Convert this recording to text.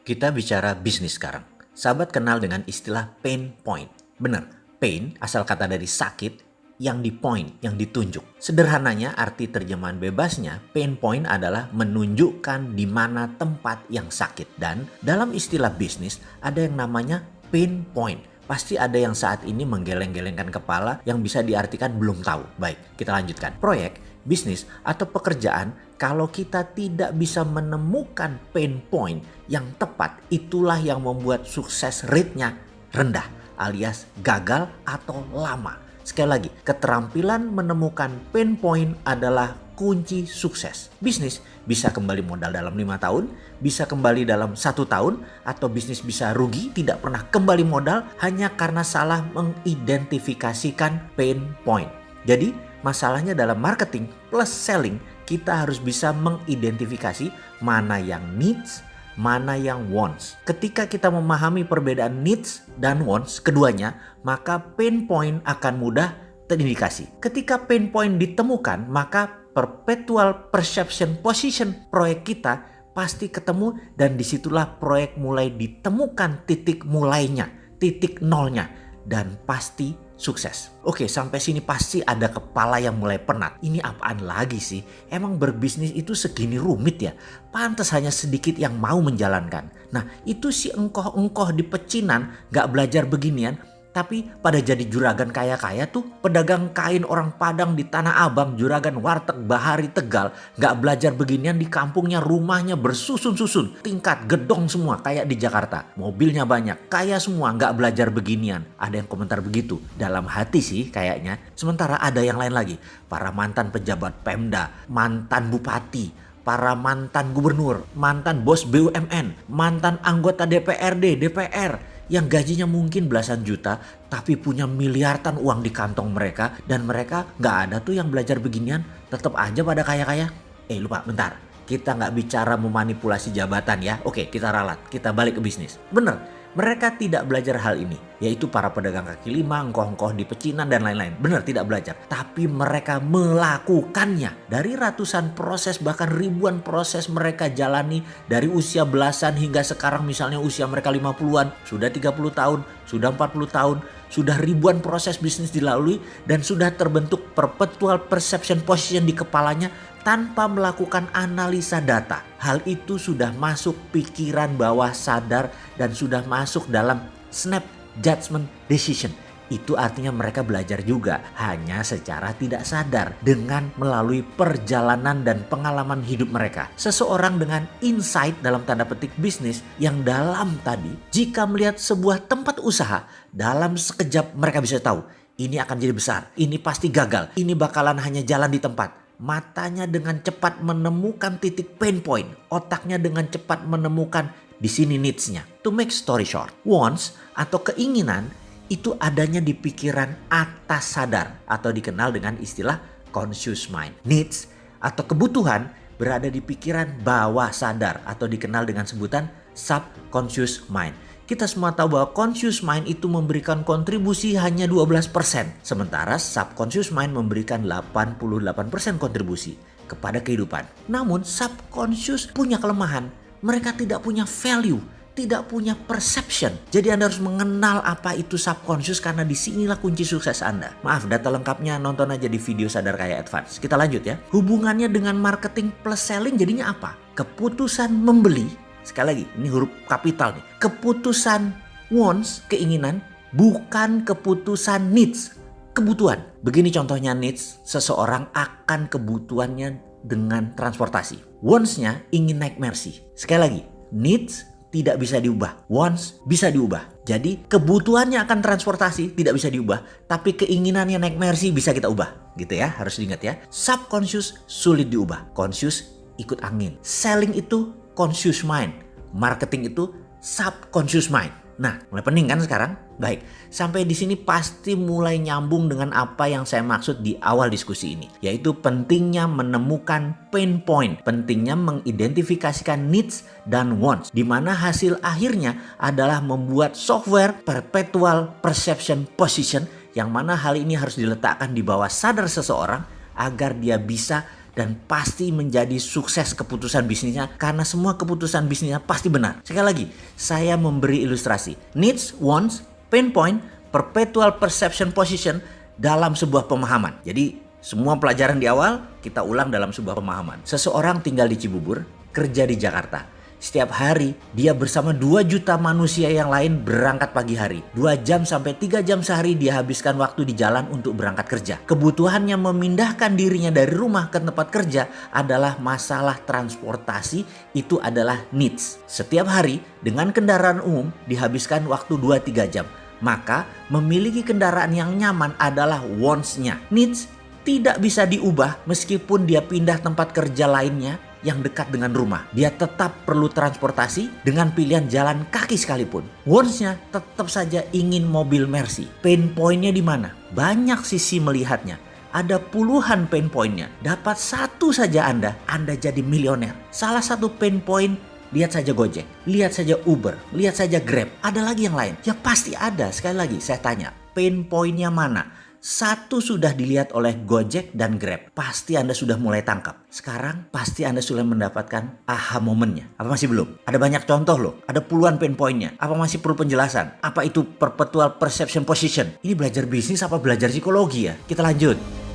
Kita bicara bisnis sekarang. Sahabat kenal dengan istilah pain point. Benar, pain asal kata dari sakit yang di point, yang ditunjuk. Sederhananya arti terjemahan bebasnya, pain point adalah menunjukkan di mana tempat yang sakit. Dan dalam istilah bisnis ada yang namanya pain point. Pasti ada yang saat ini menggeleng-gelengkan kepala yang bisa diartikan belum tahu. Baik, kita lanjutkan. Proyek, bisnis, atau pekerjaan, kalau kita tidak bisa menemukan pain point yang tepat, itulah yang membuat sukses rate-nya rendah alias gagal atau lama. Sekali lagi, keterampilan menemukan pain point adalah kunci sukses. Bisnis bisa kembali modal dalam 5 tahun, bisa kembali dalam 1 tahun, atau bisnis bisa rugi, tidak pernah kembali modal hanya karena salah mengidentifikasikan pain point. Jadi, masalahnya dalam marketing plus selling, kita harus bisa mengidentifikasi mana yang needs, mana yang wants. Ketika kita memahami perbedaan needs dan wants keduanya, maka pain point akan mudah terindikasi. Ketika pain point ditemukan, maka perpetual perception position proyek kita pasti ketemu, dan disitulah proyek mulai ditemukan titik mulainya, titik nolnya, dan pasti sukses. Oke, sampai sini pasti ada kepala yang mulai penat. Ini apaan lagi sih? Emang berbisnis itu segini rumit ya? Pantas hanya sedikit yang mau menjalankan. Nah, itu si engkoh-engkoh di pecinan gak belajar beginian, tapi pada jadi juragan kaya-kaya tuh. Pedagang kain orang Padang di Tanah Abang, juragan warteg Bahari Tegal, gak belajar beginian di kampungnya, rumahnya bersusun-susun, tingkat gedong semua kayak di Jakarta. Mobilnya banyak, kaya semua, gak belajar beginian. Ada yang komentar begitu, dalam hati sih kayaknya. Sementara ada yang lain lagi, para mantan pejabat Pemda, mantan bupati, para mantan gubernur, mantan bos BUMN, mantan anggota DPRD, DPR, yang gajinya mungkin belasan juta tapi punya miliaran uang di kantong mereka, dan mereka gak ada tuh yang belajar beginian, tetap aja pada kaya-kaya. Lupa, bentar, kita gak bicara memanipulasi jabatan ya. Oke, kita ralat, kita balik ke bisnis. Bener, mereka tidak belajar hal ini, yaitu para pedagang kaki lima, engkoh-engkoh di pecinan dan lain-lain. Benar, tidak belajar. Tapi mereka melakukannya. Dari ratusan proses, bahkan ribuan proses mereka jalani dari usia belasan hingga sekarang, misalnya usia mereka 50-an, sudah 30 tahun, sudah 40 tahun, sudah ribuan proses bisnis dilalui, dan sudah terbentuk perpetual perception position di kepalanya tanpa melakukan analisa data. Hal itu sudah masuk pikiran bawah sadar dan sudah masuk dalam snap judgment decision. Itu artinya mereka belajar juga, hanya secara tidak sadar dengan melalui perjalanan dan pengalaman hidup mereka. Seseorang dengan insight dalam tanda petik bisnis yang dalam tadi, jika melihat sebuah tempat usaha, dalam sekejap mereka bisa tahu, ini akan jadi besar, ini pasti gagal, ini bakalan hanya jalan di tempat. Matanya dengan cepat menemukan titik pain point, otaknya dengan cepat menemukan di sini needs-nya. To make story short, wants atau keinginan itu adanya di pikiran atas sadar atau dikenal dengan istilah conscious mind. Needs atau kebutuhan berada di pikiran bawah sadar atau dikenal dengan sebutan subconscious mind. Kita semua tahu bahwa conscious mind itu memberikan kontribusi hanya 12%. Sementara subconscious mind memberikan 88% kontribusi kepada kehidupan. Namun subconscious punya kelemahan. Mereka tidak punya value, tidak punya perception. Jadi Anda harus mengenal apa itu subconscious, karena disinilah kunci sukses Anda. Maaf, data lengkapnya nonton aja di video Sadar Kaya Advance. Kita lanjut ya. Hubungannya dengan marketing plus selling jadinya apa? Keputusan membeli. Sekali lagi, ini huruf kapital nih. Keputusan wants, keinginan, bukan keputusan needs, kebutuhan. Begini contohnya needs, seseorang akan kebutuhannya dengan transportasi. Wants-nya ingin naik Mercy. Sekali lagi, needs tidak bisa diubah, wants bisa diubah. Jadi kebutuhannya akan transportasi tidak bisa diubah, tapi keinginannya naik Mercy bisa kita ubah. Gitu ya, harus diingat ya. Subconscious sulit diubah, conscious ikut angin. Selling itu conscious mind, marketing itu subconscious mind. Nah, mulai pening kan sekarang? Baik, sampai di sini pasti mulai nyambung dengan apa yang saya maksud di awal diskusi ini, yaitu pentingnya menemukan pain point, pentingnya mengidentifikasikan needs dan wants, di mana hasil akhirnya adalah membuat software perpetual perception position, yang mana hal ini harus diletakkan di bawah sadar seseorang agar dia bisa dan pasti menjadi sukses keputusan bisnisnya karena semua keputusan bisnisnya pasti benar. Sekali lagi, saya memberi ilustrasi. Needs, wants, pain point, perpetual perception position dalam sebuah pemahaman. Jadi semua pelajaran di awal kita ulang dalam sebuah pemahaman. Seseorang tinggal di Cibubur, kerja di Jakarta. Setiap hari dia bersama 2 juta manusia yang lain berangkat pagi hari. 2 jam sampai 3 jam sehari dia habiskan waktu di jalan untuk berangkat kerja. Kebutuhannya memindahkan dirinya dari rumah ke tempat kerja adalah masalah transportasi, itu adalah needs. Setiap hari dengan kendaraan umum dihabiskan waktu 2-3 jam. Maka memiliki kendaraan yang nyaman adalah wants-nya. Needs tidak bisa diubah meskipun dia pindah tempat kerja lainnya yang dekat dengan rumah. Dia tetap perlu transportasi dengan pilihan jalan kaki sekalipun. Wants-nya tetap saja ingin mobil Mercy. Pain point-nya di mana? Banyak sisi melihatnya. Ada puluhan pain point-nya. Dapat satu saja Anda jadi milioner. Salah satu pain point, lihat saja Gojek, lihat saja Uber, lihat saja Grab. Ada lagi yang lain? Ya pasti ada. Sekali lagi saya tanya, pain point-nya mana? Satu sudah dilihat oleh Gojek dan Grab. Pasti Anda sudah mulai tangkap. Sekarang pasti Anda sudah mendapatkan aha momennya. Apa masih belum? Ada banyak contoh loh. Ada puluhan pain point-nya. Apa masih perlu penjelasan? Apa itu perpetual perception position? Ini belajar bisnis apa belajar psikologi ya? Kita lanjut.